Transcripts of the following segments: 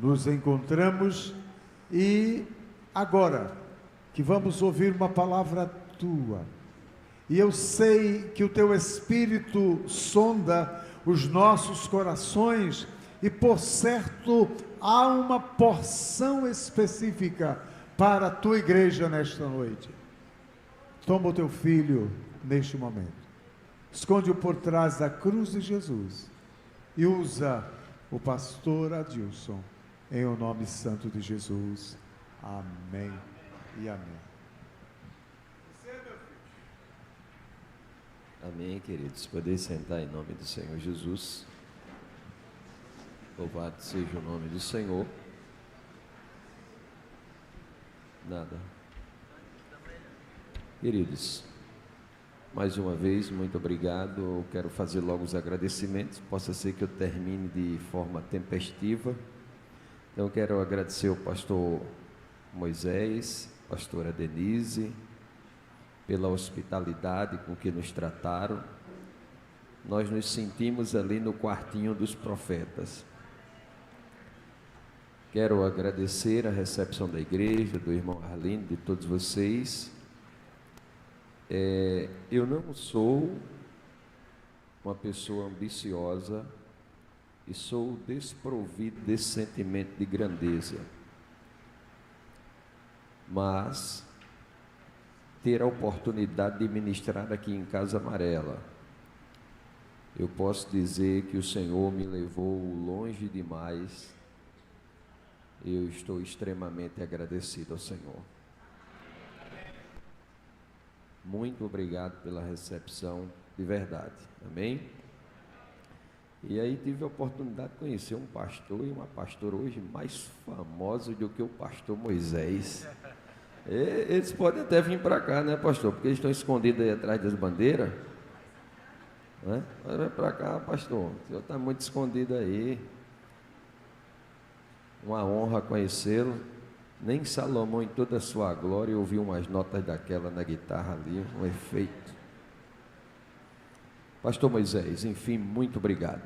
nos encontramos e agora que vamos ouvir uma palavra tua, e eu sei que o teu Espírito sonda os nossos corações e por certo há uma porção específica para a tua igreja nesta noite. Toma o teu filho neste momento, esconde-o por trás da cruz de Jesus e usa o pastor Adilson, em o nome santo de Jesus. Amém e amém. Amém, queridos. Poder sentar em nome do Senhor Jesus. Louvado seja o nome do Senhor. Nada. Queridos, mais uma vez, muito obrigado. Eu quero fazer logo os agradecimentos. Possa ser que eu termine de forma tempestiva. Então, eu quero agradecer ao pastor Moisés, pastora Denise, pela hospitalidade com que nos trataram. Nós nos sentimos ali no quartinho dos profetas. Quero agradecer a recepção da igreja, do irmão Arlindo, de todos vocês. Eu não sou uma pessoa ambiciosa e sou desprovido desse sentimento de grandeza, mas ter a oportunidade de ministrar aqui em Casa Amarela, eu posso dizer que o Senhor me levou longe demais. Eu estou extremamente agradecido ao Senhor. Muito obrigado pela recepção, de verdade, amém? E aí tive a oportunidade de conhecer um pastor e uma pastora hoje mais famosos do que o pastor Moisés. Eles podem até vir para cá, né, pastor? Porque eles estão escondidos aí atrás das bandeiras, né? Vai para cá, pastor, o senhor está muito escondido aí. Uma honra conhecê-lo. Nem Salomão, em toda a sua glória, ouviu umas notas daquela na guitarra ali, um efeito. Pastor Moisés, enfim, muito obrigado.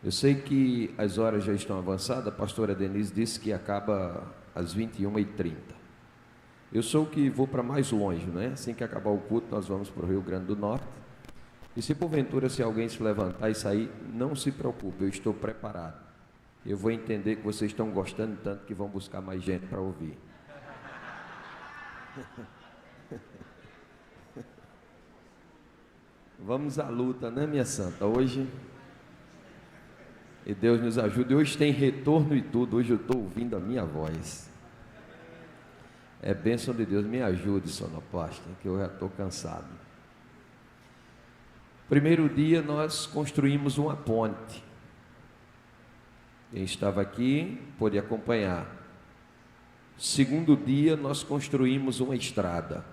Eu sei que as horas já estão avançadas. A pastora Denise disse que acaba às 21h30. Eu sou o que vou para mais longe, né? Assim que acabar o culto, nós vamos para o Rio Grande do Norte. E se porventura, se alguém se levantar e sair, não se preocupe, eu estou preparado. Eu vou entender que vocês estão gostando tanto que vão buscar mais gente para ouvir. Vamos à luta, né, minha santa? Hoje, e Deus nos ajude. Hoje tem retorno e tudo. Hoje eu estou ouvindo a minha voz. É bênção de Deus. Me ajude, sonoplasta, que eu já estou cansado. Primeiro dia nós construímos uma ponte. Quem estava aqui pôde acompanhar. Segundo dia nós construímos uma estrada.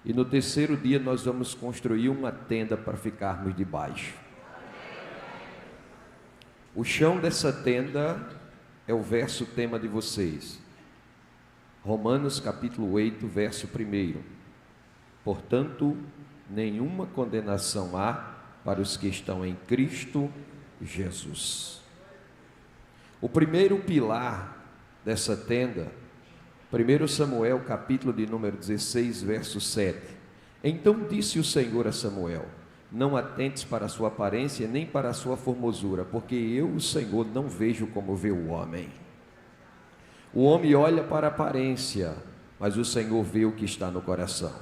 E no terceiro dia nós vamos construir uma tenda para ficarmos debaixo. O chão dessa tenda é o verso tema de vocês. Romanos capítulo 8, verso 1. Portanto, nenhuma condenação há para os que estão em Cristo Jesus. O primeiro pilar dessa tenda, 1 Samuel capítulo de número 16, verso 7. Então disse o Senhor a Samuel: não atentes para a sua aparência, nem para a sua formosura, porque eu, o Senhor, não vejo como vê o homem. O homem olha para a aparência, mas o Senhor vê o que está no coração.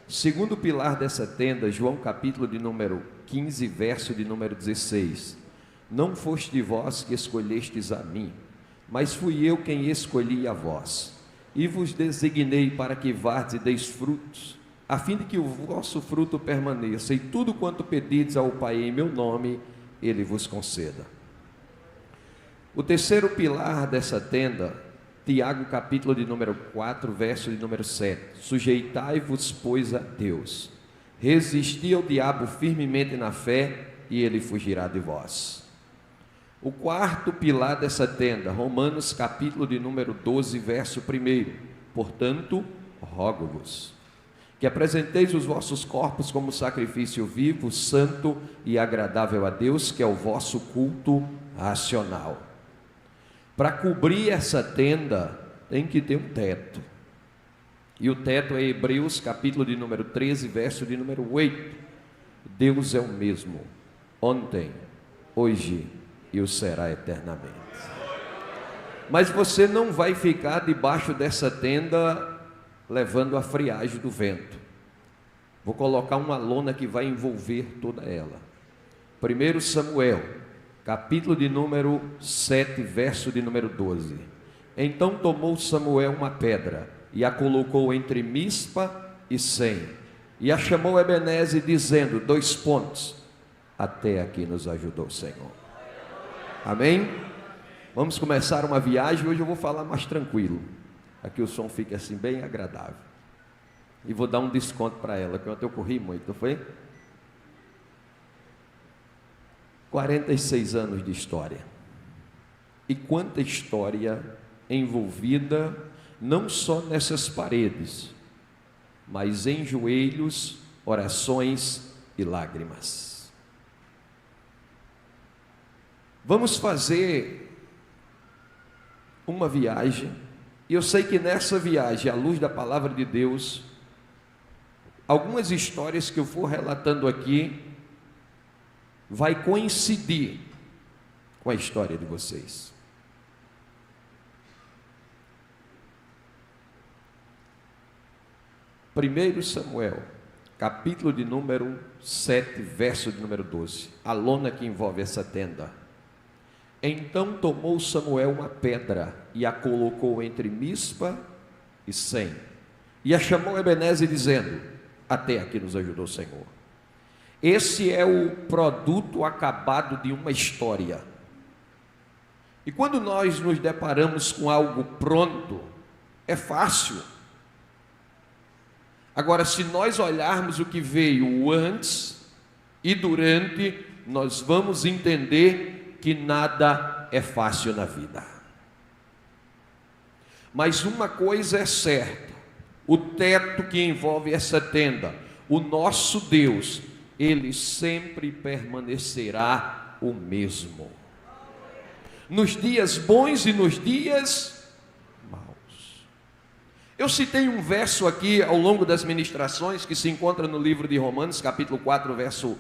Segundo pilar dessa tenda, João capítulo de número 15, verso de número 16. Não foste vós que escolhestes a mim, mas fui eu quem escolhi a vós, e vos designei para que vardes e deis frutos, a fim de que o vosso fruto permaneça, e tudo quanto pedirdes ao Pai em meu nome, Ele vos conceda. O terceiro pilar dessa tenda, Tiago capítulo de número 4, verso de número 7. Sujeitai-vos, pois, a Deus, resisti ao diabo firmemente na fé, e ele fugirá de vós. O quarto pilar dessa tenda, Romanos capítulo de número 12, verso 1. Portanto, rogo-vos que apresenteis os vossos corpos como sacrifício vivo, santo e agradável a Deus, que é o vosso culto racional. Para cobrir essa tenda, tem que ter um teto. E o teto é Hebreus, capítulo de número 13, verso de número 8. Deus é o mesmo, ontem, hoje e o será eternamente. Mas você não vai ficar debaixo dessa tenda levando a friagem do vento. Vou colocar uma lona que vai envolver toda ela. 1 Samuel, capítulo de número 7, verso de número 12. Então tomou Samuel uma pedra e a colocou entre Mispa e Sem, e a chamou Ebenezer, dizendo, 2 pontos, até aqui nos ajudou o Senhor. Amém? Vamos começar uma viagem. Hoje eu vou falar mais tranquilo, aqui o som fica assim bem agradável, e vou dar um desconto para ela, que ontem eu corri muito, não foi? 46 anos de história, e quanta história envolvida, não só nessas paredes, mas em joelhos, orações e lágrimas. Vamos fazer uma viagem, e eu sei que nessa viagem, à luz da palavra de Deus, algumas histórias que eu for relatando aqui, vai coincidir com a história de vocês. 1 Samuel, capítulo de número 7, verso de número 12, a lona que envolve essa tenda. Então tomou Samuel uma pedra e a colocou entre Mispa e Sem, e a chamou Ebenezer, dizendo, até aqui nos ajudou o Senhor. Esse é o produto acabado de uma história. E quando nós nos deparamos com algo pronto, é fácil. Agora, se nós olharmos o que veio antes e durante, nós vamos entender que nada é fácil na vida. Mas uma coisa é certa, o teto que envolve essa tenda, o nosso Deus, Ele sempre permanecerá o mesmo. Nos dias bons e nos dias maus. Eu citei um verso aqui ao longo das ministrações, que se encontra no livro de Romanos, capítulo 4, verso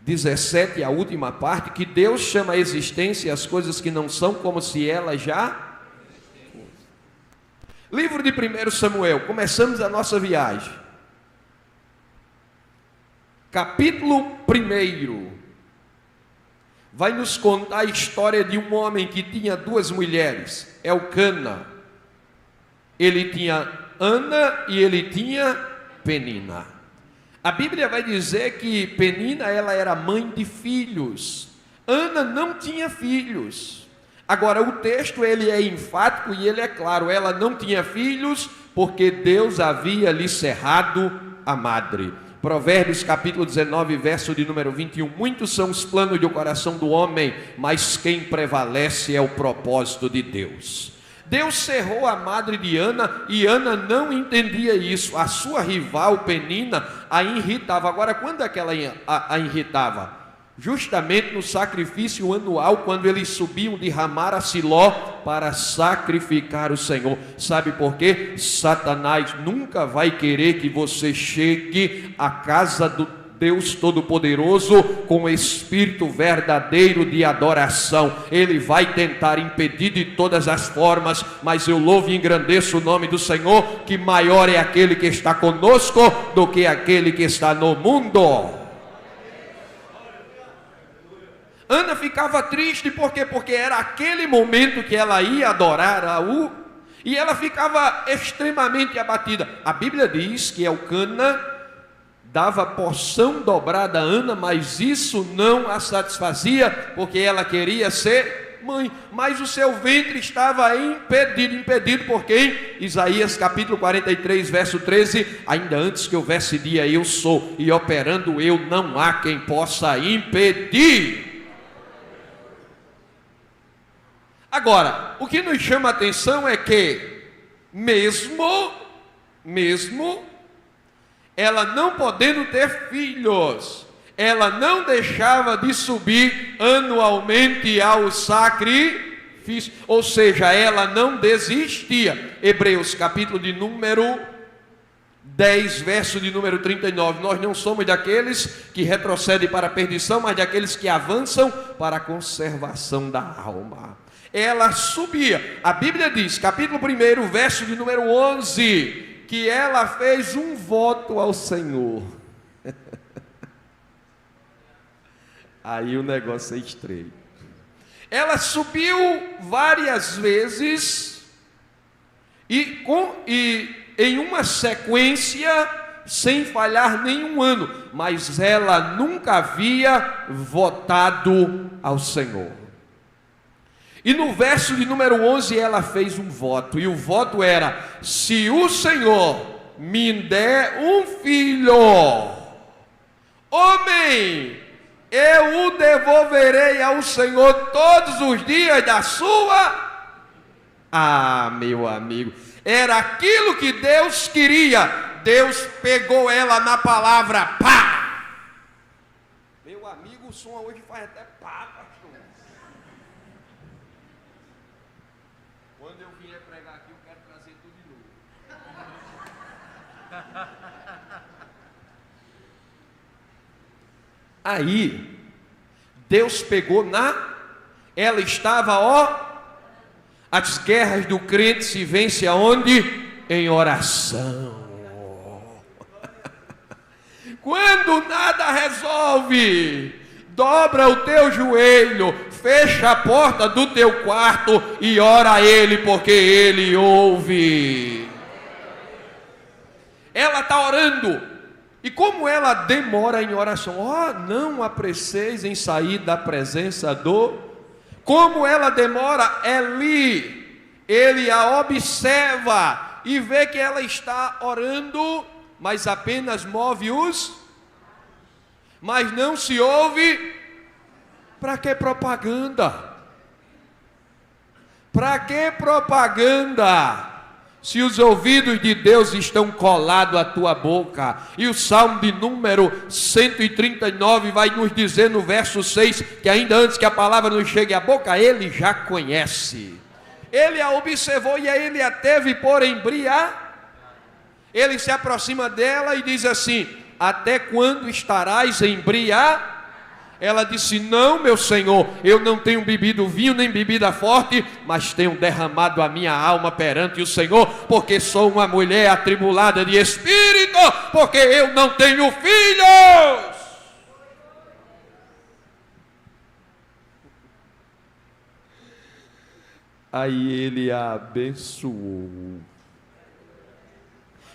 17, a última parte, que Deus chama a existência as coisas que não são como se elas já... Livro de 1 Samuel, começamos a nossa viagem. Capítulo 1 vai nos contar a história de um homem que tinha 2 mulheres, Elcana. Ele tinha Ana e ele tinha Penina. A Bíblia vai dizer que Penina, ela era mãe de filhos. Ana não tinha filhos. Agora o texto ele é enfático e ele é claro, ela não tinha filhos porque Deus havia lhe cerrado a madre. Provérbios capítulo 19, verso de número 21, muitos são os planos do coração do homem, mas quem prevalece é o propósito de Deus. Deus cerrou a madre de Ana e Ana não entendia isso. A sua rival Penina a irritava. Agora, quando é que ela a irritava? Justamente no sacrifício anual, quando eles subiam de Ramá a Siló para sacrificar o Senhor. Sabe por quê? Satanás nunca vai querer que você chegue à casa do Deus Todo-Poderoso com espírito verdadeiro de adoração. Ele vai tentar impedir de todas as formas, mas eu louvo e engrandeço o nome do Senhor, que maior é aquele que está conosco do que aquele que está no mundo. Ana ficava triste, por quê? Porque era aquele momento que ela ia adorar e ela ficava extremamente abatida. A Bíblia diz que Elcana dava porção dobrada a Ana, mas isso não a satisfazia, porque ela queria ser mãe, mas o seu ventre estava impedido por quem? Isaías capítulo 43, verso 13, ainda antes que houvesse dia eu sou, e operando eu não há quem possa impedir. Agora, o que nos chama a atenção é que, mesmo ela não podendo ter filhos, ela não deixava de subir anualmente ao sacrifício, ou seja, ela não desistia. Hebreus capítulo de número 10, verso de número 39, nós não somos daqueles que retrocedem para a perdição, mas daqueles que avançam para a conservação da alma. Ela subia, a Bíblia diz, capítulo 1, verso de número 11, que ela fez um voto ao Senhor. Aí o negócio é estreito. Ela subiu várias vezes e em uma sequência, sem falhar nenhum ano, mas ela nunca havia votado ao Senhor. E no verso de número 11 ela fez um voto, e o voto era: se o Senhor me der um filho, homem, eu o devolverei ao Senhor todos os dias da sua... Ah, meu amigo, era aquilo que Deus queria. Deus pegou ela na palavra, pá! Meu amigo, o som hoje faz até pá, pastor. Quando eu vier pregar aqui, eu quero trazer tudo de novo. Aí, Deus pegou ela estava, as guerras do crente se vencem aonde? Em oração. Quando nada resolve, dobra o teu joelho, fecha a porta do teu quarto e ora a Ele, porque Ele ouve. Ela está orando. E como ela demora em oração, não apreceis em sair da presença como ela demora, ele a observa e vê que ela está orando, mas apenas move mas não se ouve. Para que propaganda? Para que propaganda? Se os ouvidos de Deus estão colados à tua boca. E o Salmo de número 139 vai nos dizer no verso 6, que ainda antes que a palavra nos chegue à boca, Ele já conhece. Ele a observou e ele a teve por embriagar. Ele se aproxima dela e diz assim: até quando estarás embriagada? Ela disse: não, meu Senhor, eu não tenho bebido vinho nem bebida forte, mas tenho derramado a minha alma perante o Senhor, porque sou uma mulher atribulada de espírito, porque eu não tenho filhos. Aí ele a abençoou.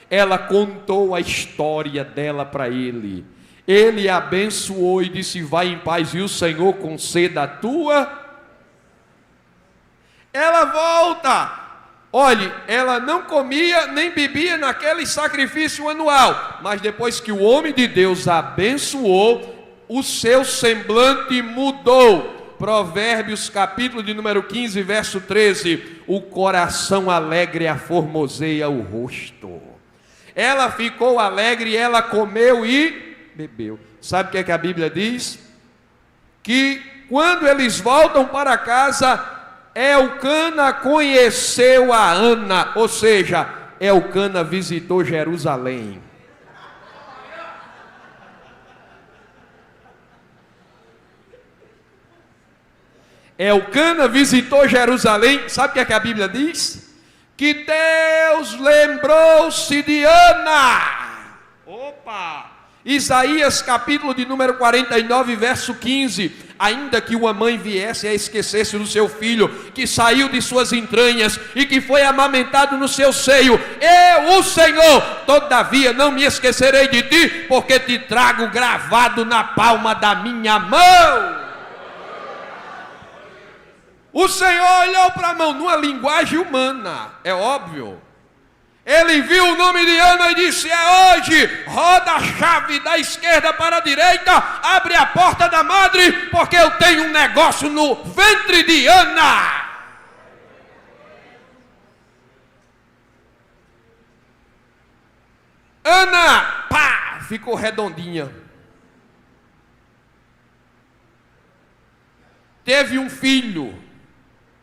Ela contou a história dela para ele. Ele a abençoou e disse: vai em paz e o Senhor conceda a tua. Ela volta. Olhe, ela não comia nem bebia naquele sacrifício anual, mas depois que o homem de Deus a abençoou, o seu semblante mudou. Provérbios capítulo de número 15, verso 13: o coração alegre aformoseia o rosto. Ela ficou alegre, ela comeu e bebeu. Sabe o que é que a Bíblia diz? Que quando eles voltam para casa, Elcana conheceu a Ana, ou seja, Elcana visitou Jerusalém. Elcana visitou Jerusalém. Sabe o que é que a Bíblia diz? Que Deus lembrou-se de Ana. Opa! Isaías capítulo de número 49, verso 15: ainda que uma mãe viesse a esquecer-se do seu filho, que saiu de suas entranhas e que foi amamentado no seu seio, eu, o Senhor, todavia não me esquecerei de ti, porque te trago gravado na palma da minha mão. O Senhor olhou para a mão numa linguagem humana, é óbvio. Ele viu o nome de Ana e disse: é hoje, roda a chave da esquerda para a direita, abre a porta da madre, porque eu tenho um negócio no ventre de Ana. Ana, pá! ficou redondinha. Teve um filho,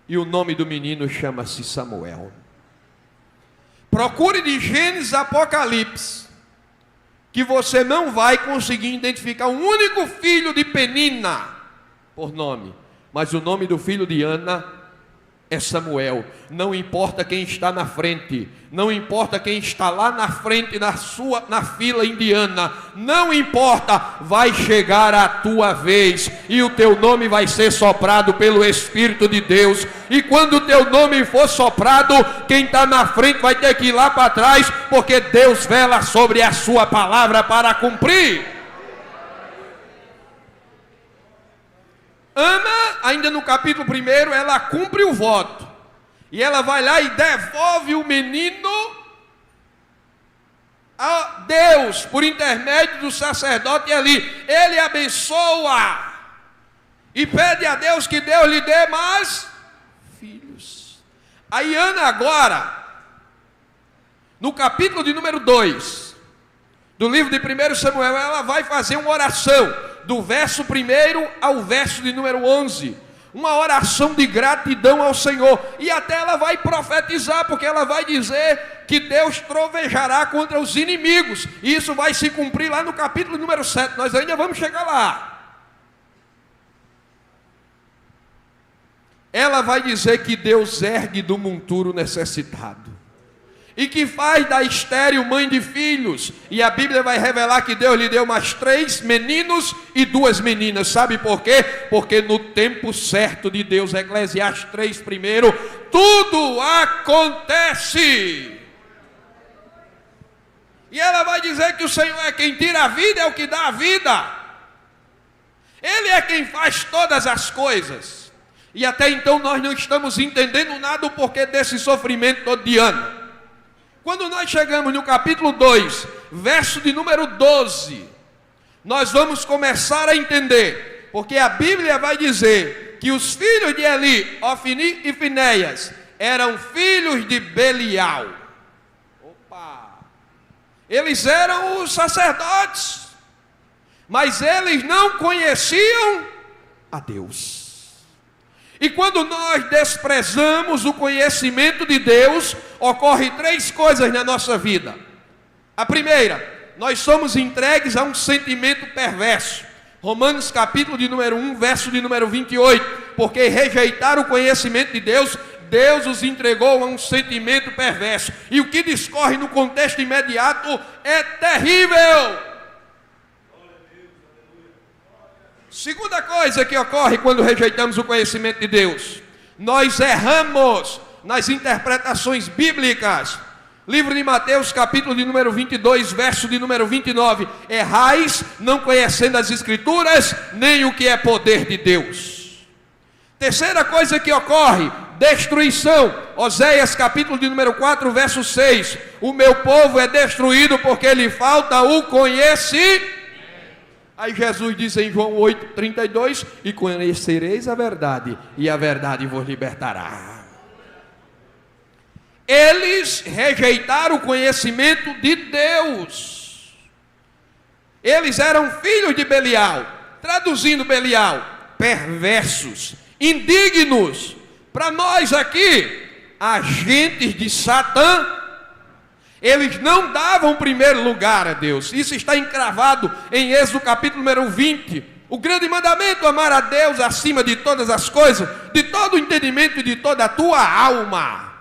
e o nome do menino chama-se Samuel. Procure de Gênesis a Apocalipse, que você não vai conseguir identificar um único filho de Penina por nome, mas o nome do filho de Ana é Samuel. Não importa quem está na frente, não importa quem está lá na frente na fila indiana, não importa, vai chegar a tua vez e o teu nome vai ser soprado pelo Espírito de Deus. E quando o teu nome for soprado, quem está na frente vai ter que ir lá para trás, porque Deus vela sobre a sua palavra para cumprir. Ana, ainda no capítulo 1, ela cumpre o voto. E ela vai lá e devolve o menino a Deus, por intermédio do sacerdote ali. Ele abençoa e pede a Deus que Deus lhe dê mais filhos. Aí Ana agora, no capítulo de número 2, do livro de 1 Samuel, ela vai fazer uma oração, do verso 1 ao verso de número 11, uma oração de gratidão ao Senhor, e até ela vai profetizar, porque ela vai dizer que Deus trovejará contra os inimigos, e isso vai se cumprir lá no capítulo número 7, nós ainda vamos chegar lá. Ela vai dizer que Deus ergue do monturo necessitado, e que faz da estéril mãe de filhos, e a Bíblia vai revelar que Deus lhe deu mais 3 meninos e 2 meninas, sabe por quê? Porque no tempo certo de Deus, Eclesiastes 3, primeiro, tudo acontece, e ela vai dizer que o Senhor é quem tira a vida, é o que dá a vida, Ele é quem faz todas as coisas, e até então nós não estamos entendendo nada do porquê desse sofrimento todo de Ana. Quando nós chegamos no capítulo 2, verso de número 12, nós vamos começar a entender, porque a Bíblia vai dizer que os filhos de Eli, Ofni e Finéias, eram filhos de Belial. Eles eram os sacerdotes, mas eles não conheciam a Deus. E quando nós desprezamos o conhecimento de Deus, ocorre 3 coisas na nossa vida. A primeira, nós somos entregues a um sentimento perverso. Romanos capítulo de número 1, verso de número 28. Porque rejeitaram o conhecimento de Deus, Deus os entregou a um sentimento perverso. E o que discorre no contexto imediato é terrível. Segunda coisa que ocorre quando rejeitamos o conhecimento de Deus, nós erramos nas interpretações bíblicas. Livro de Mateus, capítulo de número 22, verso de número 29. Errais, não conhecendo as Escrituras, nem o que é poder de Deus. Terceira coisa que ocorre, destruição. Oséias, capítulo de número 4, verso 6. O meu povo é destruído porque lhe falta o conhecimento. Aí Jesus diz em João 8,32, e conhecereis a verdade, e a verdade vos libertará. Eles rejeitaram o conhecimento de Deus. Eles eram filhos de Belial, traduzindo Belial, perversos, indignos. Para nós aqui, agentes de Satã. Eles não davam primeiro lugar a Deus. Isso está encravado em Êxodo capítulo número 20. O grande mandamento, amar a Deus acima de todas as coisas, de todo o entendimento e de toda a tua alma.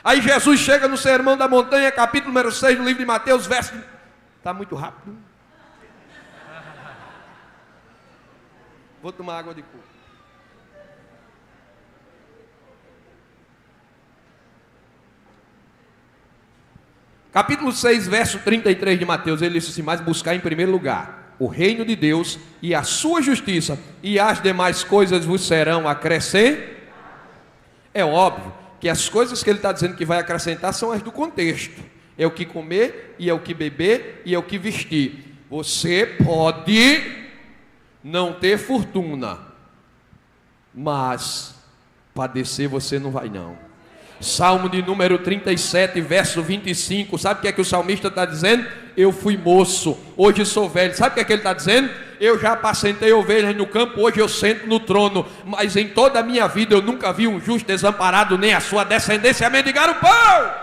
Aí Jesus chega no Sermão da Montanha, capítulo número 6 do livro de Mateus, verso... Está muito rápido. Vou tomar água de coco. Capítulo 6, verso 33 de Mateus, ele disse assim: mas buscar em primeiro lugar o reino de Deus e a sua justiça, e as demais coisas vos serão acrescentadas. É óbvio que as coisas que ele está dizendo que vai acrescentar são as do contexto. É o que comer, e é o que beber, e é o que vestir. Você pode não ter fortuna, mas padecer você não vai não. Salmo de número 37, verso 25. Sabe o que é que o salmista está dizendo? Eu fui moço, hoje sou velho. Sabe o que ele está dizendo? Eu já apacentei ovelhas no campo, hoje eu sento no trono. Mas em toda a minha vida eu nunca vi um justo desamparado, nem a sua descendência mendigar o pão.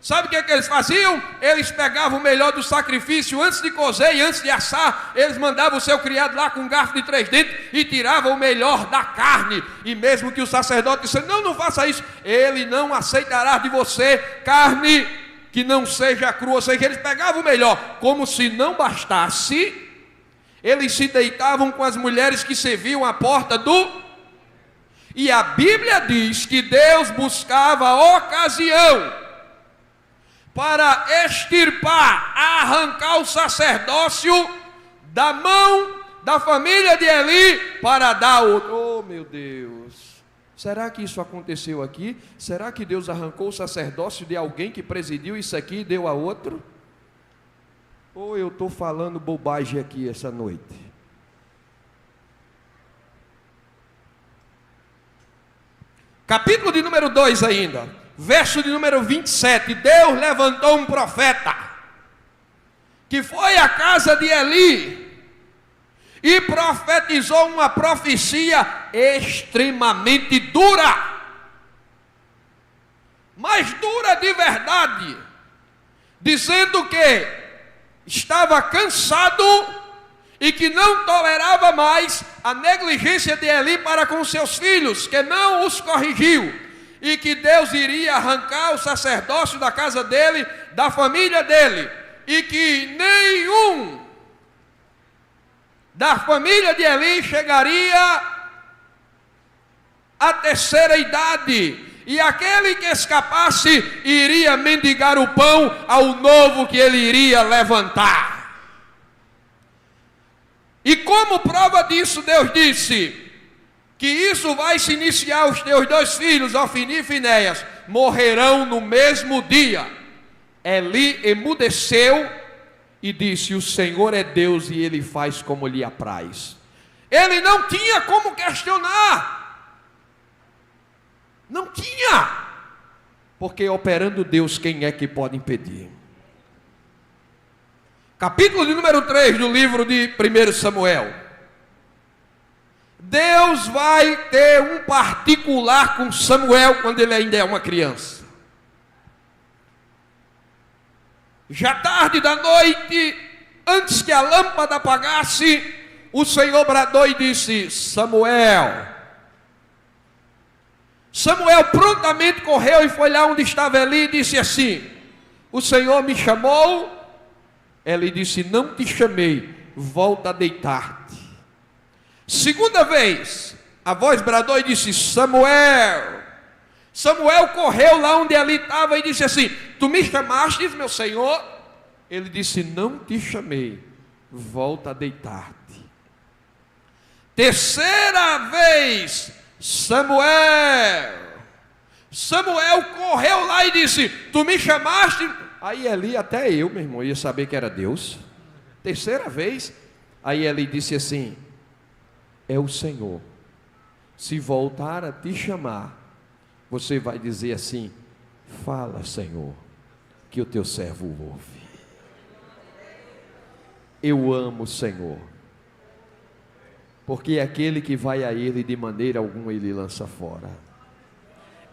Sabe o que é que eles faziam? Eles pegavam o melhor do sacrifício, antes de cozer e antes de assar, eles mandavam o seu criado lá com um garfo de 3 dentes e tiravam o melhor da carne. E mesmo que o sacerdote dissesse, não faça isso, ele não aceitará de você carne que não seja crua. Ou seja, eles pegavam o melhor. Como se não bastasse, eles se deitavam com as mulheres que serviam à porta do... E a Bíblia diz que Deus buscava a ocasião para extirpar, arrancar o sacerdócio da mão da família de Eli para dar outro. Oh, meu Deus! Será que isso aconteceu aqui? Será que Deus arrancou o sacerdócio de alguém que presidiu isso aqui e deu a outro? Ou eu estou falando bobagem aqui essa noite? Capítulo de número 2 ainda. Verso de número 27, Deus levantou um profeta, que foi à casa de Eli, e profetizou uma profecia extremamente dura, mas dura de verdade, dizendo que estava cansado e que não tolerava mais a negligência de Eli para com seus filhos, que não os corrigiu, e que Deus iria arrancar o sacerdócio da casa dele, da família dele, e que nenhum da família de Eli chegaria à terceira idade, e aquele que escapasse iria mendigar o pão ao novo que ele iria levantar. E como prova disso, Deus disse que isso vai se iniciar, os teus 2 filhos, Ofni e Finéias, morrerão no mesmo dia. Eli emudeceu e disse, o Senhor é Deus e Ele faz como lhe apraz. Ele não tinha como questionar. Não tinha. Porque operando Deus, quem é que pode impedir? Capítulo de número 3 do livro de 1 Samuel. Deus vai ter um particular com Samuel quando ele ainda é uma criança. Já tarde da noite, antes que a lâmpada apagasse, o Senhor bradou e disse, Samuel. Samuel prontamente correu e foi lá onde estava Eli e disse assim, o Senhor me chamou. Eli disse, não te chamei, volta a deitar-te. Segunda vez, a voz bradou e disse, Samuel. Samuel correu lá onde Eli estava e disse assim, tu me chamaste, meu senhor? Ele disse, não te chamei, volta a deitar-te. Terceira vez, Samuel. Samuel correu lá e disse, tu me chamaste? Aí Eli, até eu, meu irmão, ia saber que era Deus. Terceira vez, aí Eli disse assim, é o Senhor. Se voltar a te chamar, você vai dizer assim, fala, Senhor, que o teu servo ouve. Eu amo o Senhor, porque aquele que vai a Ele, de maneira alguma Ele lança fora.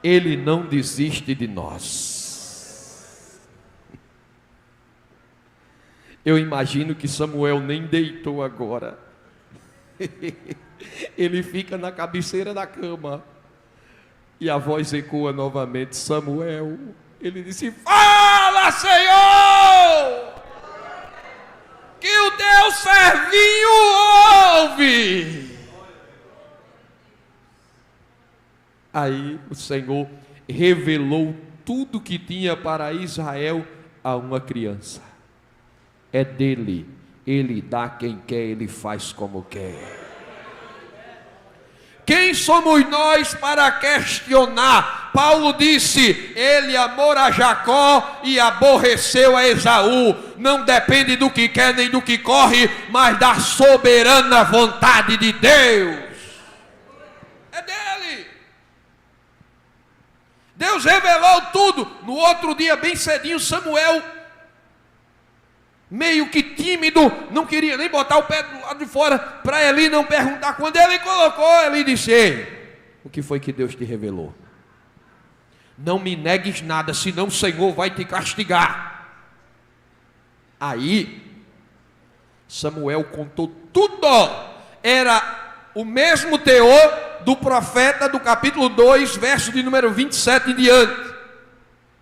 Ele não desiste de nós. Eu imagino que Samuel nem deitou agora. Ele fica na cabeceira da cama e a voz ecoa novamente, Samuel. Ele disse, fala, Senhor, que o teu servinho ouve. Aí o Senhor revelou tudo que tinha para Israel a uma criança. É dele. Ele dá quem quer, Ele faz como quer. Quem somos nós para questionar? Paulo disse, ele amou a Jacó e aborreceu a Esaú. Não depende do que quer nem do que corre, mas da soberana vontade de Deus. Deus revelou tudo. No outro dia, bem cedinho, Samuel, meio que tímido, não queria nem botar o pé do lado de fora, para Eli não perguntar. Quando ele colocou, Eli disse: ei, o que foi que Deus te revelou? Não me negues nada, senão o Senhor vai te castigar. Aí, Samuel contou tudo. Era o mesmo teor do profeta do capítulo 2, verso de número 27 em diante.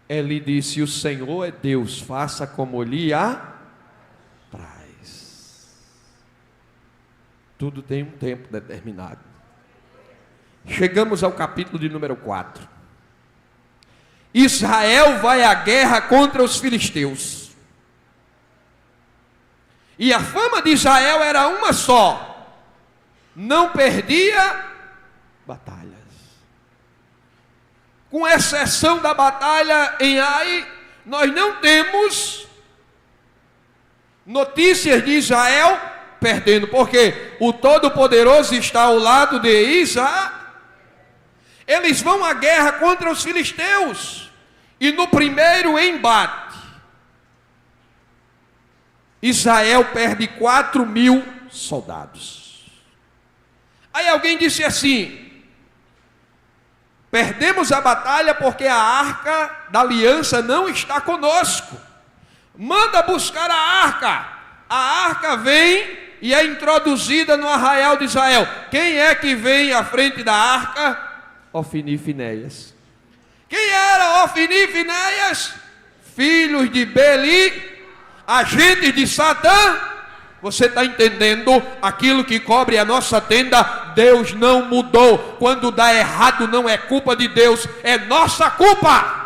Ele disse: o Senhor é Deus, faça como lhe apraz. Tudo tem um tempo determinado. Chegamos ao capítulo de número 4. Israel vai à guerra contra os filisteus. E a fama de Israel era uma só: não perdia batalhas. Com exceção da batalha em Ai, nós não temos notícias de Israel perdendo, porque o Todo-Poderoso está ao lado de Israel. Eles vão à guerra contra os filisteus, e no primeiro embate, Israel perde 4.000 soldados. Aí alguém disse assim: perdemos a batalha porque a arca da aliança não está conosco. Manda buscar a arca. A arca vem e é introduzida no arraial de Israel. Quem é que vem à frente da arca? Ofni e Finéias. Quem era Ofni e Finéias? Filhos de Beli, agentes de Satã. Você está entendendo? Aquilo que cobre a nossa tenda, Deus não mudou. Quando dá errado, não é culpa de Deus, é nossa culpa.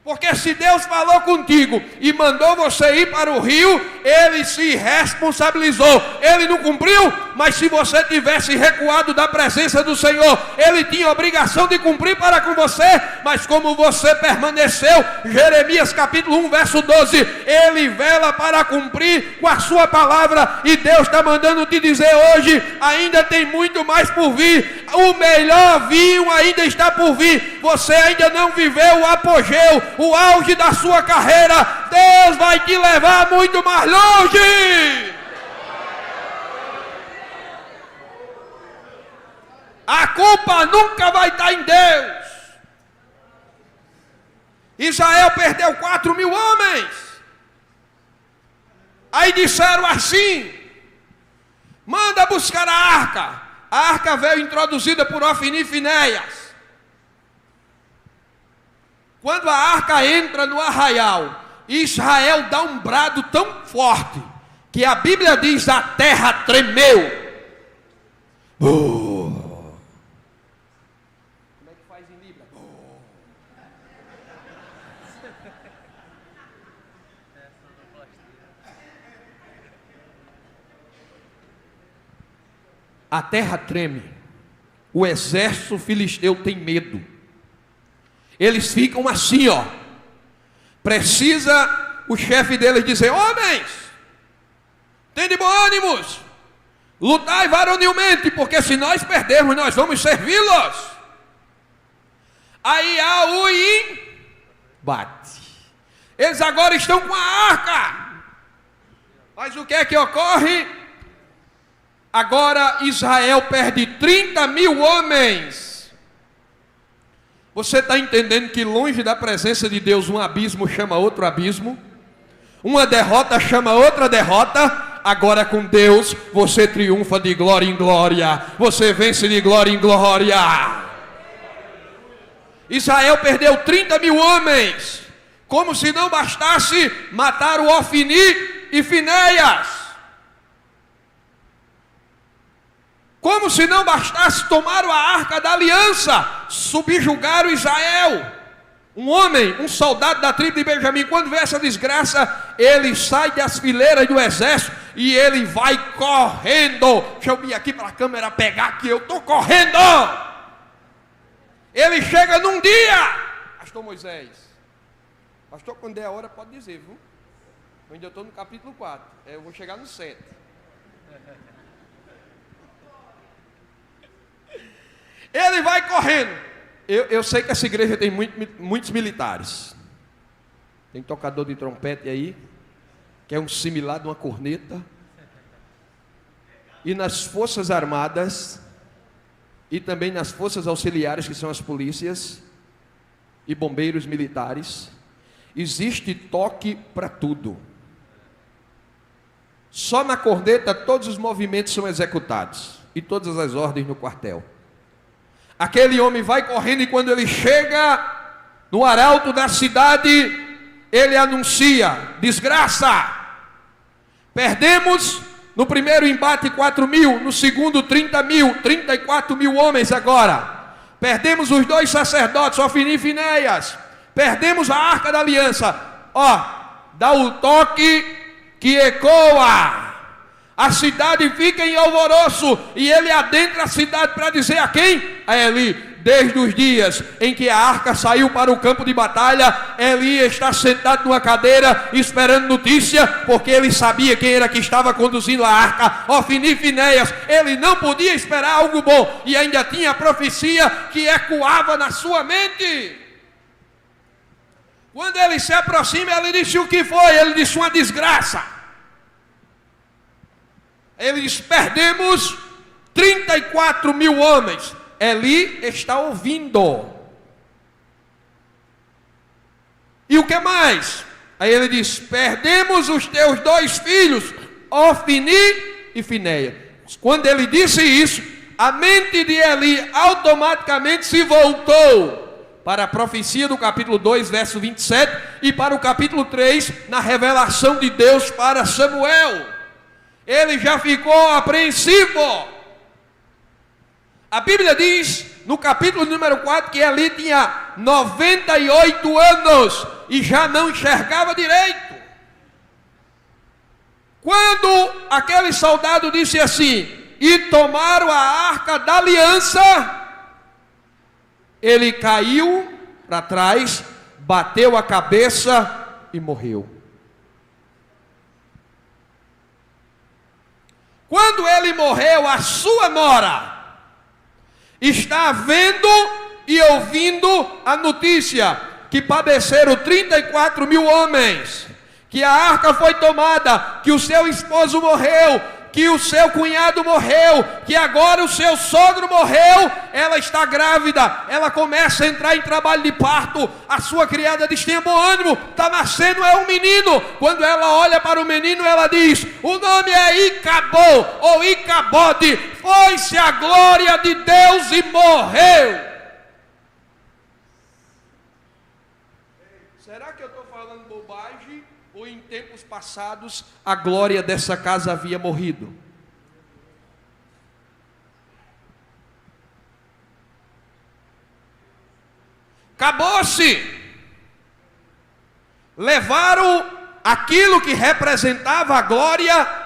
Porque se Deus falou contigo e mandou você ir para o rio, Ele se responsabilizou. Ele não cumpriu, mas se você tivesse recuado da presença do Senhor, Ele tinha obrigação de cumprir para com você. Mas como você permaneceu, Jeremias capítulo 1, verso 12, Ele vela para cumprir com a sua palavra. E Deus está mandando te dizer hoje: ainda tem muito mais por vir. O melhor vinho ainda está por vir. Você ainda não viveu o apogeu, o auge da sua carreira. Deus vai te levar muito mais longe. A culpa nunca vai estar em Deus. Israel perdeu 4.000 homens. Aí disseram assim: manda buscar a arca. A arca veio introduzida por Ofni e Finéias. Quando a arca entra no arraial, Israel dá um brado tão forte que a Bíblia diz: a terra tremeu. Como é que faz em Libra? A terra treme. O exército filisteu tem medo. Eles ficam assim, ó. Precisa o chefe deles dizer: homens, tende bom ânimo, lutai varonilmente, porque se nós perdermos, nós vamos servi-los. Aí há o embate. Eles agora estão com a arca. Mas o que é que ocorre? Agora Israel perde 30.000 homens. Você está entendendo que longe da presença de Deus, um abismo chama outro abismo, uma derrota chama outra derrota. Agora com Deus você triunfa de glória em glória, você vence de glória em glória. Israel perdeu 30.000 homens. Como se não bastasse matar o Ofni e Finéias. Como se não bastasse, tomaram a arca da aliança, subjugaram Israel. Um homem, um soldado da tribo de Benjamim, quando vê essa desgraça, ele sai das fileiras do exército e ele vai correndo. Deixa eu vir aqui para a câmera pegar que eu estou correndo. Ele chega num dia, pastor Moisés. Pastor, quando der a hora pode dizer, viu? Eu ainda estou no capítulo 4, eu vou chegar no 7. Ele vai correndo. Eu sei que essa igreja tem muitos militares. Tem tocador de trompete aí, que é um similar de uma corneta. E nas forças armadas, e também nas forças auxiliares, que são as polícias e bombeiros militares, existe toque para tudo. Só na corneta todos os movimentos são executados e todas as ordens no quartel. Aquele homem vai correndo e quando ele chega no arauto da cidade, ele anuncia: desgraça! Perdemos no primeiro embate 4.000, no segundo 30.000, 34.000 homens agora. Perdemos os 2 sacerdotes, Ofni e Finéias. Perdemos a Arca da Aliança. Dá o toque que ecoa. A cidade fica em alvoroço e ele adentra a cidade para dizer a quem? A Eli: desde os dias em que a arca saiu para o campo de batalha, Eli está sentado numa cadeira esperando notícia, porque ele sabia quem era que estava conduzindo a arca. Ofni e Finéias, ele não podia esperar algo bom, e ainda tinha a profecia que ecoava na sua mente. Quando ele se aproxima, ele disse: o que foi? Ele disse: uma desgraça. Ele diz: perdemos 34.000 homens. Eli está ouvindo. E o que mais? Aí ele diz: perdemos os teus 2 filhos, Ofni e Finéias. Quando ele disse isso, a mente de Eli automaticamente se voltou para a profecia do capítulo 2, verso 27, e para o capítulo 3, na revelação de Deus para Samuel. Ele já ficou apreensivo. A Bíblia diz, no capítulo número 4, que Eli tinha 98 anos e já não enxergava direito. Quando aquele soldado disse assim: e tomaram a arca da aliança, ele caiu para trás, bateu a cabeça e morreu. Quando ele morreu, a sua nora está vendo e ouvindo a notícia que padeceram 34.000 homens, que a arca foi tomada, que o seu esposo morreu, que o seu cunhado morreu, que agora o seu sogro morreu. Ela está grávida, ela começa a entrar em trabalho de parto. A sua criada diz: tenha bom ânimo, está nascendo, é um menino. Quando ela olha para o menino, ela diz: o nome é Icabô ou Icabode, foi-se a glória de Deus e morreu. Será que eu estou falando bobagem? Ou em tempos passados a glória dessa casa havia morrido? Acabou-se. Levaram aquilo que representava a glória.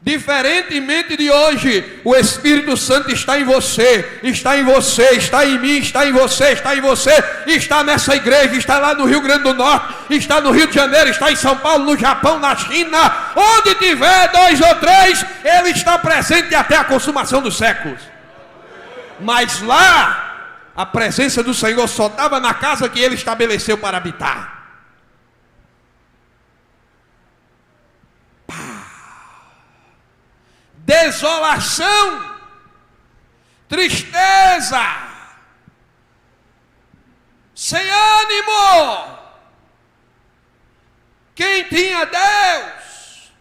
Diferentemente de hoje, o Espírito Santo está em você, está em você, está em mim, está em você, está em você, está nessa igreja, está lá no Rio Grande do Norte, está no Rio de Janeiro, está em São Paulo, no Japão, na China, onde tiver 2 ou 3, Ele está presente até a consumação dos séculos. Mas lá, a presença do Senhor só estava na casa que Ele estabeleceu para habitar. Desolação, tristeza, sem ânimo. Quem tinha Deus,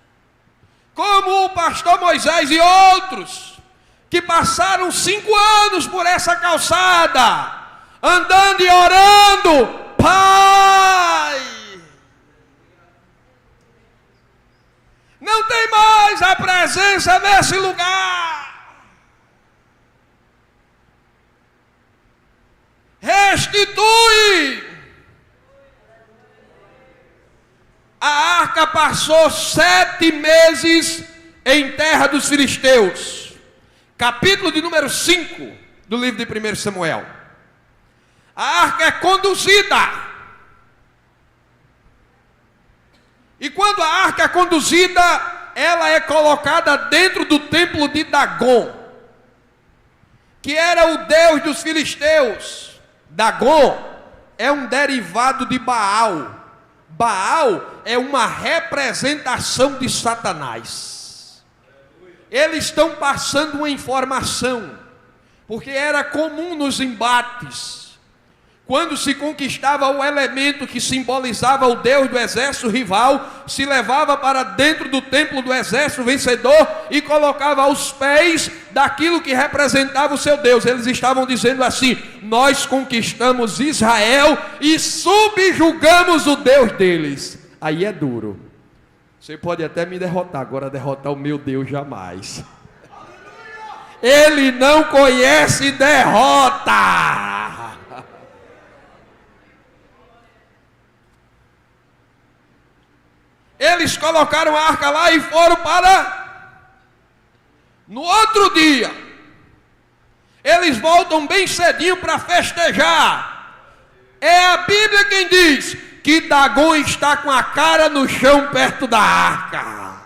como o pastor Moisés e outros, que passaram 5 anos por essa calçada, andando e orando: Pai, não tem mais a presença nesse lugar. Restitui. A arca passou 7 meses em terra dos filisteus. Capítulo de número 5 do livro de 1 Samuel. A arca é conduzida. E quando a arca é conduzida, ela é colocada dentro do templo de Dagom, que era o deus dos filisteus. Dagon é um derivado de Baal. Baal é uma representação de Satanás. Eles estão passando uma informação, porque era comum nos embates, quando se conquistava o elemento que simbolizava o Deus do exército rival, se levava para dentro do templo do exército vencedor e colocava aos pés daquilo que representava o seu Deus. Eles estavam dizendo assim: nós conquistamos Israel e subjugamos o Deus deles. Aí é duro. Você pode até me derrotar, agora derrotar o meu Deus jamais. Ele não conhece derrota. Eles colocaram a arca lá e foram para... No outro dia, eles voltam bem cedinho para festejar. É a Bíblia quem diz que Dagon está com a cara no chão perto da arca.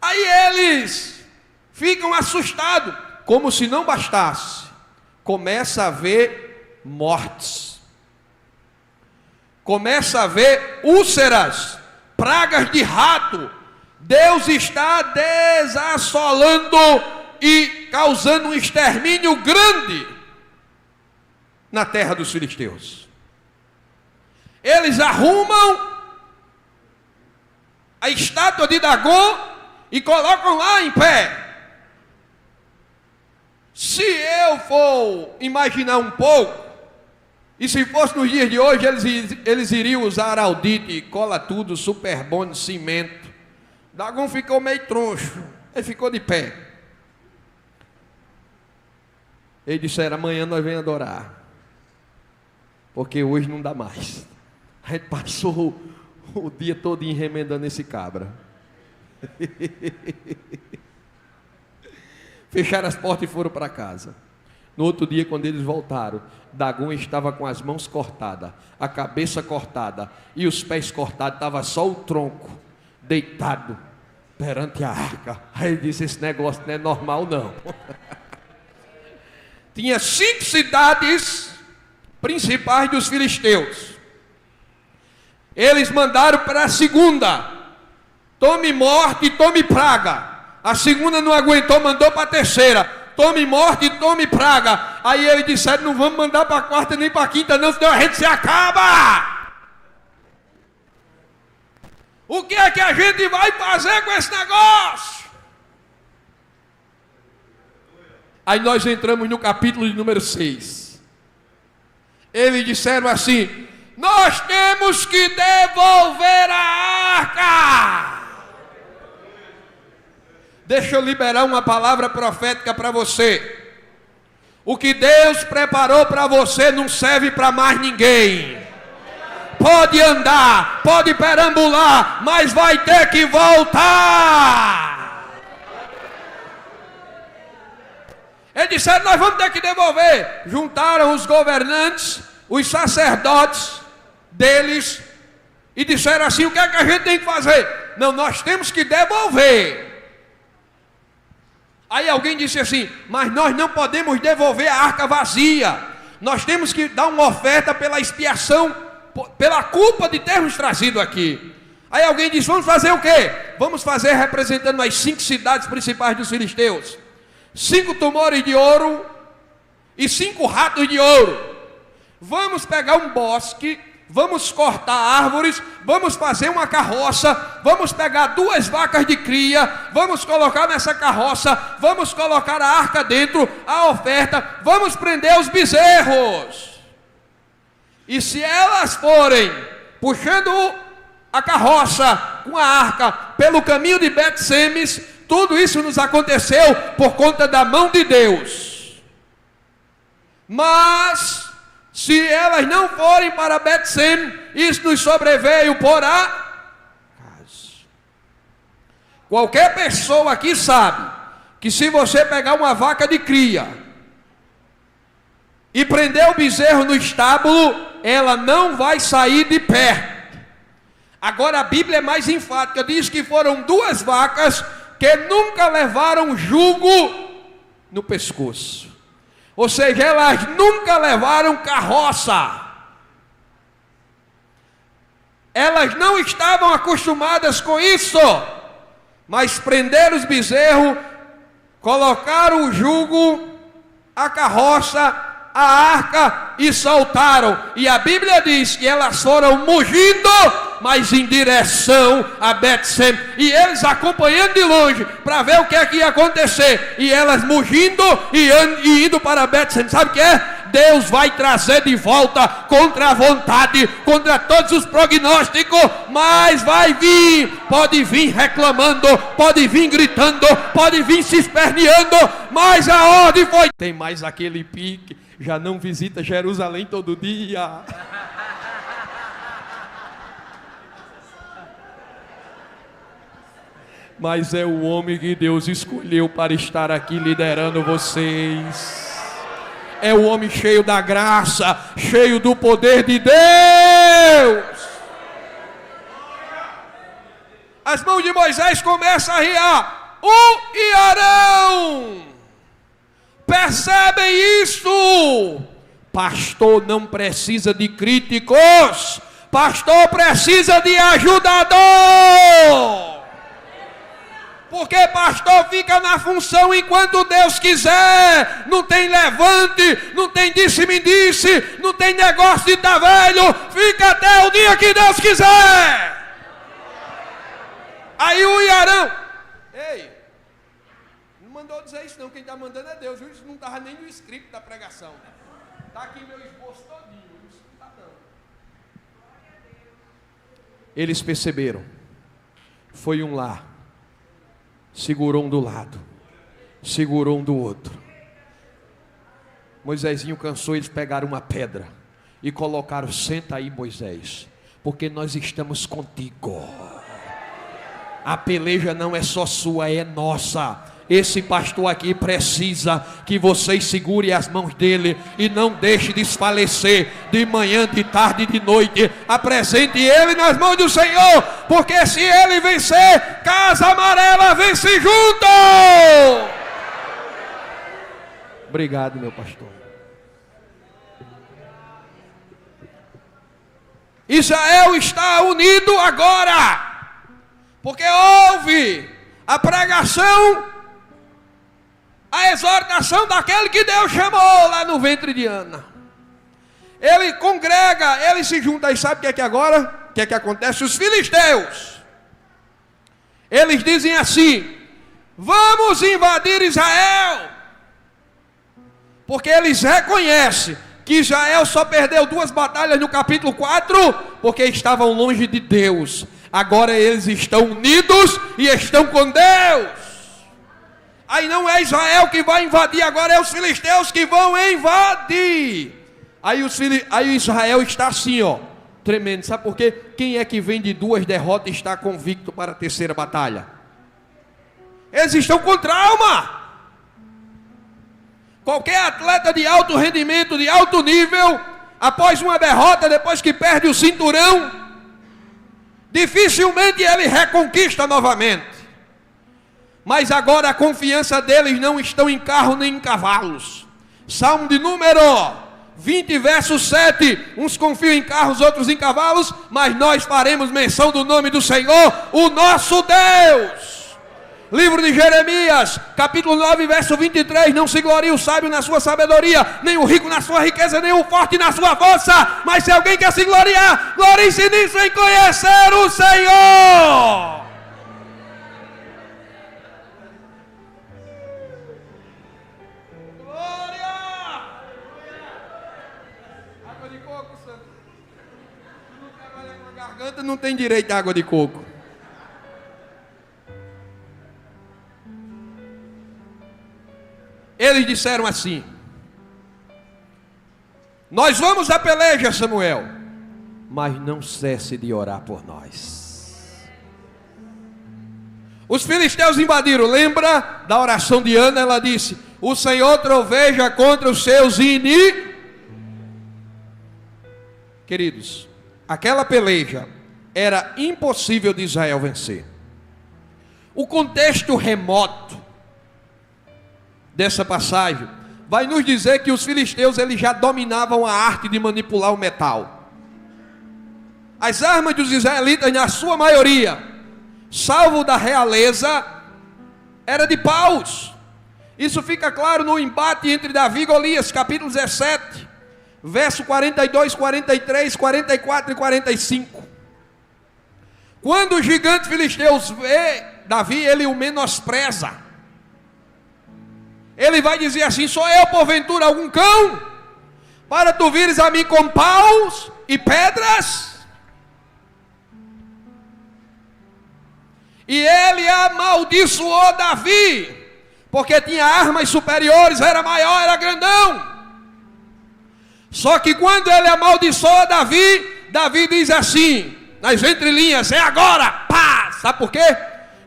Aí eles ficam assustados, como se não bastasse. Começa a haver mortes. Começa a haver úlceras, pragas de rato. Deus está desassolando e causando um extermínio grande na terra dos filisteus. Eles arrumam a estátua de Dagon e colocam lá em pé. Se eu for imaginar um pouco, e se fosse nos dias de hoje, eles iriam usar Aldite, cola tudo, Superbond, cimento. Dagon ficou meio troncho, ele ficou de pé. Eles disseram: amanhã nós vamos adorar, porque hoje não dá mais. A gente passou o dia todo remendando esse cabra. Fecharam as portas e foram para casa. No outro dia, quando eles voltaram, Dagon estava com as mãos cortadas, a cabeça cortada e os pés cortados, estava só o tronco deitado perante a arca. Aí ele disse: esse negócio não é normal não. Tinha 5 cidades principais dos filisteus. Eles mandaram para a segunda: tome morte e tome praga. A segunda não aguentou, mandou para a terceira: tome morte e tome praga. Aí eles disseram: não vamos mandar para a quarta nem para a quinta não, senão a gente se acaba. O que é que a gente vai fazer com esse negócio? Aí nós entramos no capítulo de número 6. Eles disseram assim: nós temos que devolver a arca. Deixa eu liberar uma palavra profética para você. O que Deus preparou para você não serve para mais ninguém. Pode andar, pode perambular, mas vai ter que voltar. Eles disseram: nós vamos ter que devolver. Juntaram os governantes, os sacerdotes deles e disseram assim: o que é que a gente tem que fazer? Não, nós temos que devolver. Aí alguém disse assim: mas nós não podemos devolver a arca vazia. Nós temos que dar uma oferta pela expiação, pela culpa de termos trazido aqui. Aí alguém disse: vamos fazer o quê? Vamos fazer representando as 5 cidades principais dos filisteus: 5 tumores de ouro e 5 ratos de ouro. Vamos pegar um bosque, vamos cortar árvores, vamos fazer uma carroça, vamos pegar 2 vacas de cria, vamos colocar nessa carroça, vamos colocar a arca dentro, a oferta, vamos prender os bezerros. E se elas forem puxando a carroça com a arca pelo caminho de Bet-Semes, tudo isso nos aconteceu por conta da mão de Deus. Mas se elas não forem para Bet-Sem, isso nos sobreveio por acaso. Qualquer pessoa aqui sabe que se você pegar uma vaca de cria e prender o bezerro no estábulo, ela não vai sair de perto. Agora a Bíblia é mais enfática, diz que foram 2 vacas que nunca levaram jugo no pescoço. Ou seja, elas nunca levaram carroça. Elas não estavam acostumadas com isso. Mas prenderam os bezerros, colocaram o jugo, a carroça, a arca e soltaram. E a Bíblia diz que elas foram mugindo, mas em direção a Bet-Sem. E eles acompanhando de longe para ver o que é que ia acontecer. E elas mugindo e indo para Bet-Sem. Sabe o que é? Deus vai trazer de volta contra a vontade, contra todos os prognósticos, mas vai vir, pode vir reclamando, pode vir gritando, pode vir se esperneando, mas a ordem foi. Tem mais aquele pique, já não visita Jerusalém todo dia. Mas é o homem que Deus escolheu para estar aqui liderando vocês. É o homem cheio da graça, cheio do poder de Deus. As mãos de Moisés começam a riar. E Arão percebem isso. Pastor não precisa de críticos. Pastor precisa de ajudador. Porque pastor fica na função enquanto Deus quiser. Não tem levante, não tem disse-me-disse, não tem negócio de estar velho. Fica até o dia que Deus quiser. Aí o Iarão, ei, não mandou dizer isso não, quem está mandando é Deus. Isso não estava nem no script da pregação. Está aqui meu esboço todinho, isso não está não. Eles perceberam, foi um lá. Segurou um do lado, segurou um do outro. Moisésinho cansou, eles pegaram uma pedra e colocaram: senta aí, Moisés, porque nós estamos contigo. A peleja não é só sua, é nossa. Esse pastor aqui precisa que vocês segurem as mãos dele e não deixe desfalecer de manhã, de tarde e de noite. Apresente ele nas mãos do Senhor, porque se ele vencer, Casa Amarela vence junto. Obrigado, meu pastor. Israel está unido agora, porque houve a pregação, a exortação daquele que Deus chamou lá no ventre de Ana. Ele congrega, ele se junta. E sabe o que é que agora? O que é que acontece? Os filisteus, eles dizem assim: vamos invadir Israel. Porque eles reconhecem que Israel só perdeu 2 batalhas no capítulo 4, porque estavam longe de Deus. Agora eles estão unidos e estão com Deus. Aí não é Israel que vai invadir, agora é os filisteus que vão invadir. Aí Israel está assim, ó, tremendo. Sabe por quê? Quem é que vem de 2 derrotas e está convicto para a 3ª batalha? Eles estão com trauma. Qualquer atleta de alto rendimento, de alto nível, após uma derrota, depois que perde o cinturão, dificilmente ele reconquista novamente. Mas agora a confiança deles não está em carro nem em cavalos. Salmo de número 20, verso 7. Uns confiam em carros, outros em cavalos, mas nós faremos menção do nome do Senhor, o nosso Deus. Livro de Jeremias, capítulo 9, verso 23. Não se glorie o sábio na sua sabedoria, nem o rico na sua riqueza, nem o forte na sua força. Mas se alguém quer se gloriar, glorie-se nisso, em conhecer o Senhor. Glória! Água de coco, santo. Se não trabalha com a garganta, não tem direito a água de coco. Eles disseram assim: nós vamos à peleja, Samuel, mas não cesse de orar por nós. Os filisteus invadiram. Lembra da oração de Ana? Ela disse: o Senhor troveja contra os seus inimigos. Queridos, aquela peleja era impossível de Israel vencer. O contexto remoto dessa passagem vai nos dizer que os filisteus eles já dominavam a arte de manipular o metal. As armas dos israelitas, na sua maioria, salvo da realeza, era de paus. Isso fica claro no embate entre Davi e Golias, capítulo 17, verso 42, 43, 44 e 45. Quando o gigante filisteus vê Davi, ele o menospreza. Ele vai dizer assim: sou eu porventura algum cão, para tu vires a mim com paus e pedras? E ele amaldiçoou Davi, porque tinha armas superiores, era maior, era grandão. Só que quando ele amaldiçoa Davi, Davi diz assim, nas entrelinhas: é agora, pá! Sabe por quê?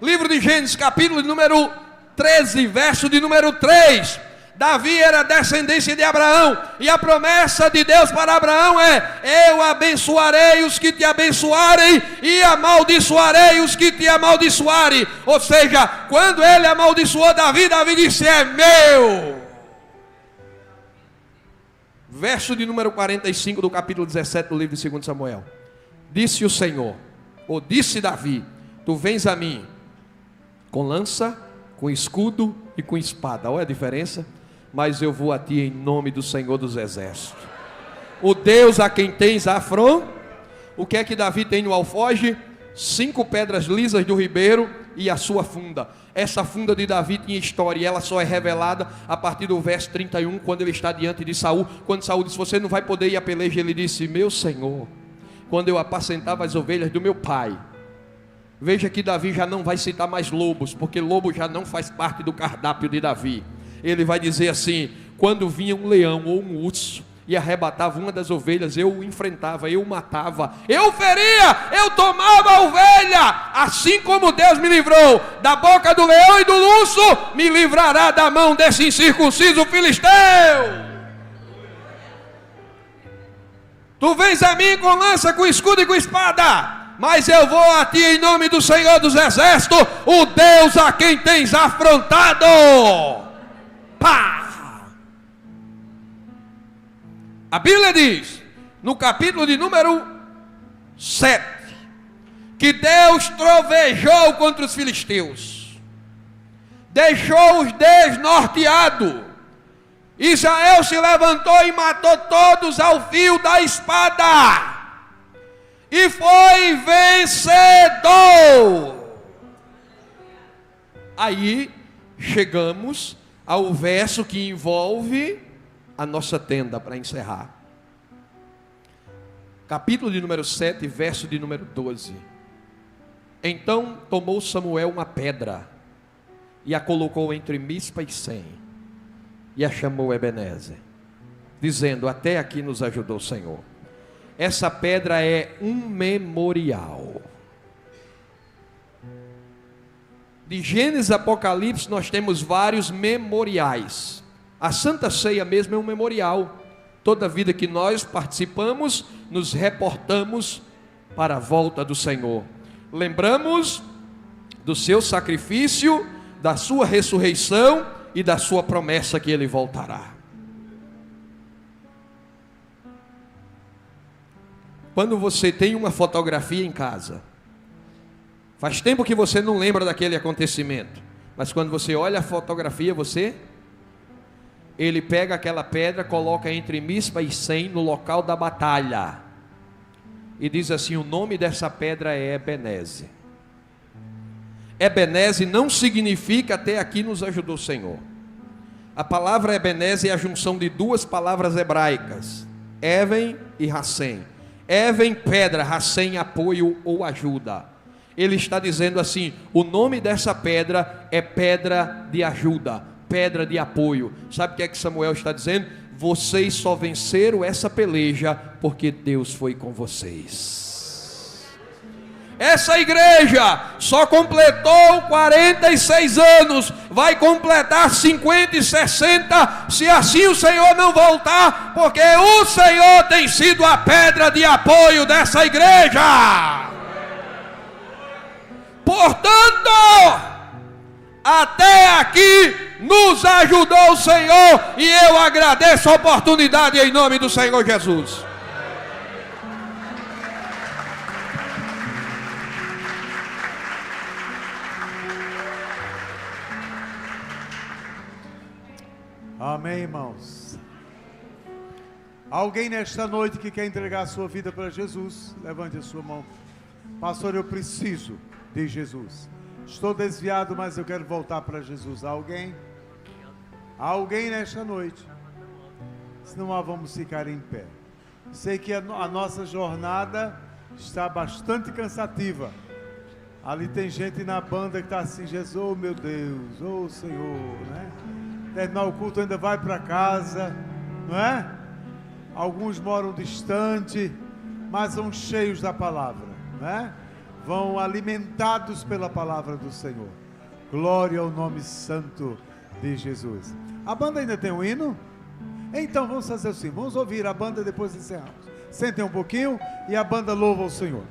Livro de Gênesis, capítulo número 13, verso de número 3. Davi era descendência de Abraão, e a promessa de Deus para Abraão é: eu abençoarei os que te abençoarem, e amaldiçoarei os que te amaldiçoarem. Ou seja, quando ele amaldiçoou Davi, Davi disse: é meu. Verso de número 45 do capítulo 17 do livro de 2 Samuel. Disse o Senhor, ou disse Davi: tu vens a mim com lança, com escudo e com espada. Olha a diferença. Mas eu vou a ti em nome do Senhor dos Exércitos, o Deus a quem tens afronta. O que é que Davi tem no alfoge? 5 pedras lisas do ribeiro e a sua funda. Essa funda de Davi tinha história, e ela só é revelada a partir do verso 31, quando ele está diante de Saul. Quando Saul disse: você não vai poder ir à peleja, ele disse: meu Senhor, quando eu apacentava as ovelhas do meu pai. Veja que Davi já não vai citar mais lobos, porque lobo já não faz parte do cardápio de Davi. Ele vai dizer assim: quando vinha um leão ou um urso e arrebatava uma das ovelhas, eu o enfrentava, eu o matava, eu feria, eu tomava a ovelha. Assim como Deus me livrou da boca do leão e do urso, me livrará da mão desse incircunciso filisteu. Tu vens a mim com lança, com escudo e com espada, mas eu vou a ti em nome do Senhor dos Exércitos, o Deus a quem tens afrontado. Pá! A Bíblia diz, no capítulo de número 7, que Deus trovejou contra os filisteus, deixou-os desnorteados. Israel se levantou e matou todos ao fio da espada, e foi vencedor. Aí chegamos ao verso que envolve a nossa tenda, para encerrar. Capítulo de número 7, verso de número 12. Então tomou Samuel uma pedra e a colocou entre Mispa e Sem, e a chamou Ebenezer, dizendo: até aqui nos ajudou o Senhor. Essa pedra é um memorial. De Gênesis a Apocalipse nós temos vários memoriais. A Santa Ceia mesmo é um memorial. Toda vida que nós participamos, nos reportamos para a volta do Senhor. Lembramos do seu sacrifício, da sua ressurreição e da sua promessa que ele voltará. Quando você tem uma fotografia em casa, faz tempo que você não lembra daquele acontecimento, mas quando você olha a fotografia, ele pega aquela pedra, coloca entre Mispa e Sem, no local da batalha, e diz assim: o nome dessa pedra é Ebenezer. Ebenezer não significa até aqui nos ajudou o Senhor. A palavra Ebenezer é a junção de duas palavras hebraicas, Even e Hassem. Even, pedra, Hassem, apoio ou ajuda. Ele está dizendo assim: o nome dessa pedra é pedra de ajuda, pedra de apoio. Sabe o que é que Samuel está dizendo? Vocês só venceram essa peleja porque Deus foi com vocês. Essa igreja só completou 46 anos, vai completar 50 e 60, se assim o Senhor não voltar, porque o Senhor tem sido a pedra de apoio dessa igreja. Portanto, até aqui nos ajudou o Senhor, e eu agradeço a oportunidade em nome do Senhor Jesus. Amém, irmãos. Alguém nesta noite que quer entregar a sua vida para Jesus, levante a sua mão. Pastor, eu preciso de Jesus. Estou desviado, mas eu quero voltar para Jesus. Alguém? Alguém nesta noite? Senão vamos ficar em pé. Sei que a nossa jornada está bastante cansativa. Ali tem gente na banda que está assim, Jesus, oh meu Deus, oh Senhor, né? Terminar o culto ainda vai para casa, não é? Alguns moram distante, mas são cheios da palavra, não é? Vão alimentados pela palavra do Senhor. Glória ao nome santo de Jesus. A banda ainda tem um hino? Então vamos fazer assim, vamos ouvir a banda e depois encerramos. Sentem um pouquinho e a banda louva o Senhor.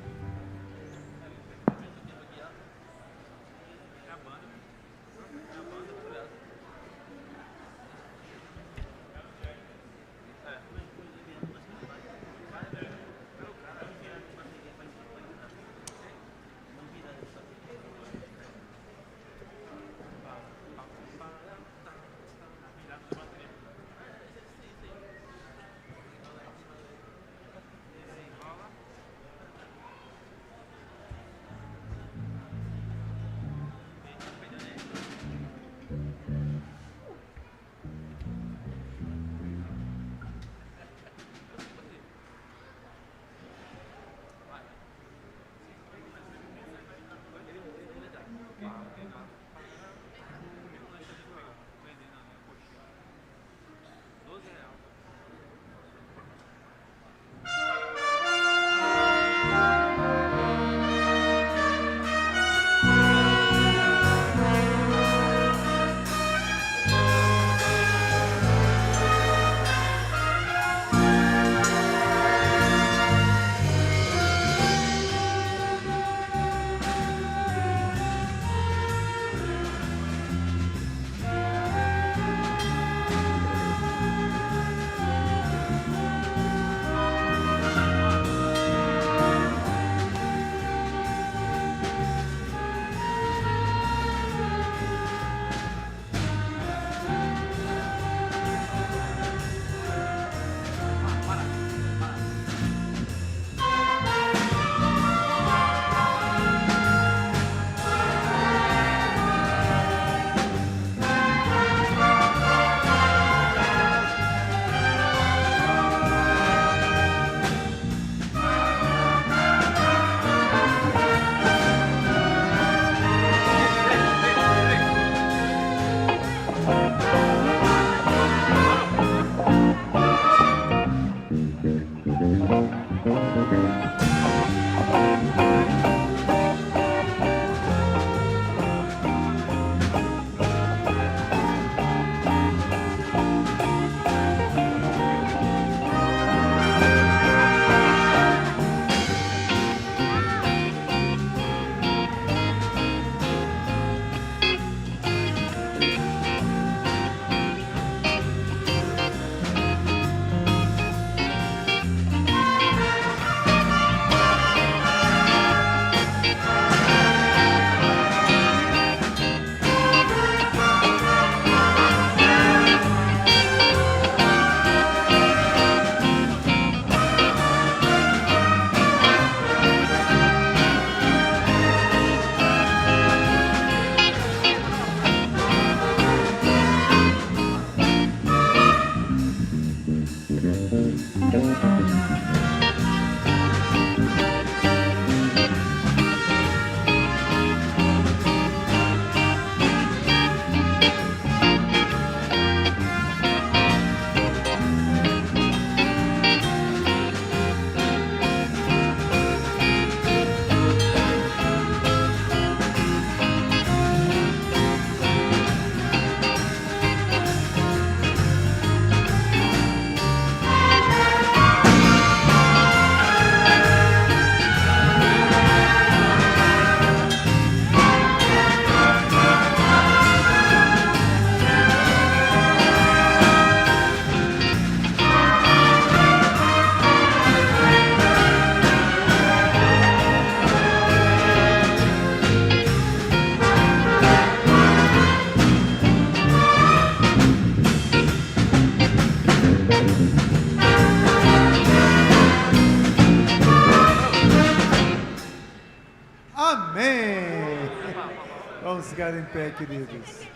ficar em pé, queridos.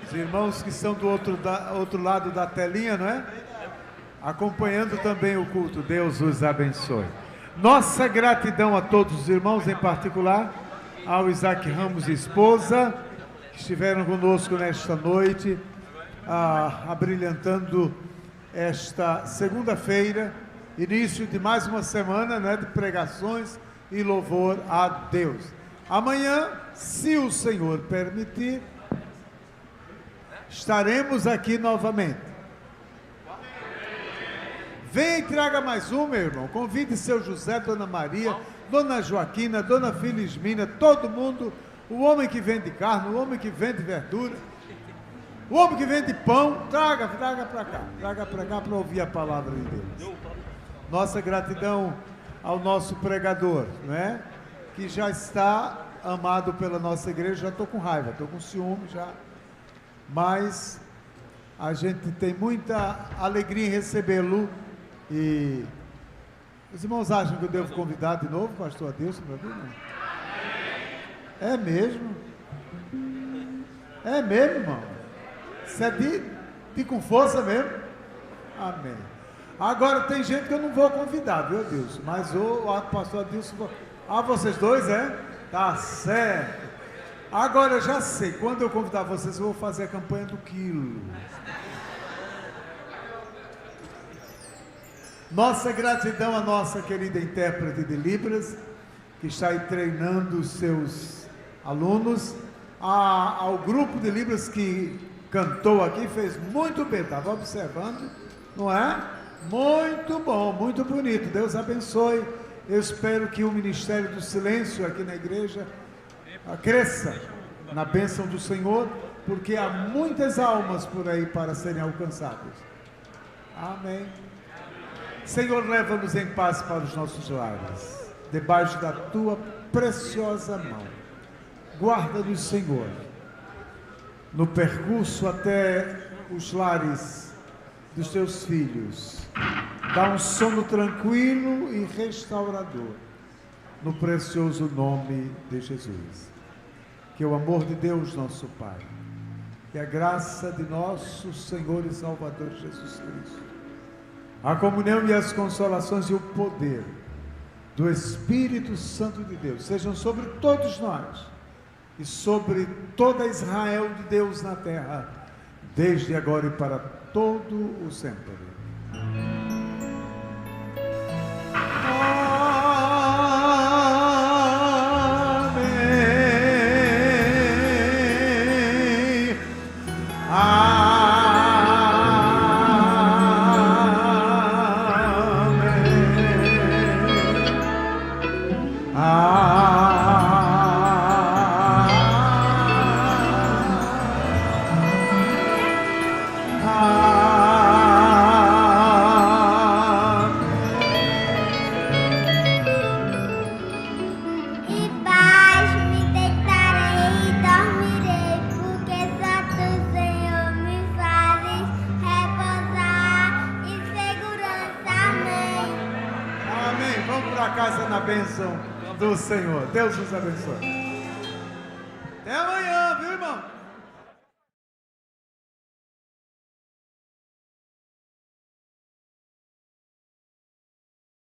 Os irmãos que estão do outro lado da telinha, não é? Acompanhando também o culto. Deus os abençoe. Nossa gratidão a todos os irmãos, em particular ao Isaac Ramos e esposa, que estiveram conosco nesta noite, abrilhantando esta segunda-feira, início de mais uma semana, né, de pregações e louvor a Deus. Amanhã, se o Senhor permitir, estaremos aqui novamente. Venha e traga mais um, meu irmão. Convide seu José, Dona Maria, Dona Joaquina, Dona Felismina, todo mundo, o homem que vende carne, o homem que vende verdura, o homem que vende pão, traga para cá para ouvir a palavra de Deus. Nossa gratidão ao nosso pregador, não é? Que já está amado pela nossa igreja. Já estou com raiva, estou com ciúme já, mas a gente tem muita alegria em recebê-lo. E os irmãos acham que eu devo convidar de novo, pastor Adilson, para vir? É mesmo? É mesmo, irmão? Isso é de com força mesmo? Amém. Agora tem gente que eu não vou convidar, viu, Adilson? Mas o pastor Adilson... vocês dois, é? Tá certo. Agora eu já sei, quando eu convidar vocês, eu vou fazer a campanha do quilo. Nossa gratidão à nossa querida intérprete de Libras, que está aí treinando os seus alunos, ao grupo de Libras que cantou aqui, fez muito bem, estava observando, não é? Muito bom, muito bonito, Deus abençoe. Eu espero que o Ministério do Silêncio aqui na igreja cresça na bênção do Senhor, porque há muitas almas por aí para serem alcançadas. Amém. Senhor, leva-nos em paz para os nossos lares, debaixo da tua preciosa mão. Guarda-nos, Senhor, no percurso até os lares dos teus filhos. Dá um sono tranquilo e restaurador, no precioso nome de Jesus. Que o amor de Deus, nosso Pai, que a graça de nosso Senhor e Salvador Jesus Cristo, a comunhão e as consolações e o poder do Espírito Santo de Deus sejam sobre todos nós e sobre toda Israel de Deus na terra, desde agora e para todo o sempre. Do Senhor. Deus nos abençoe.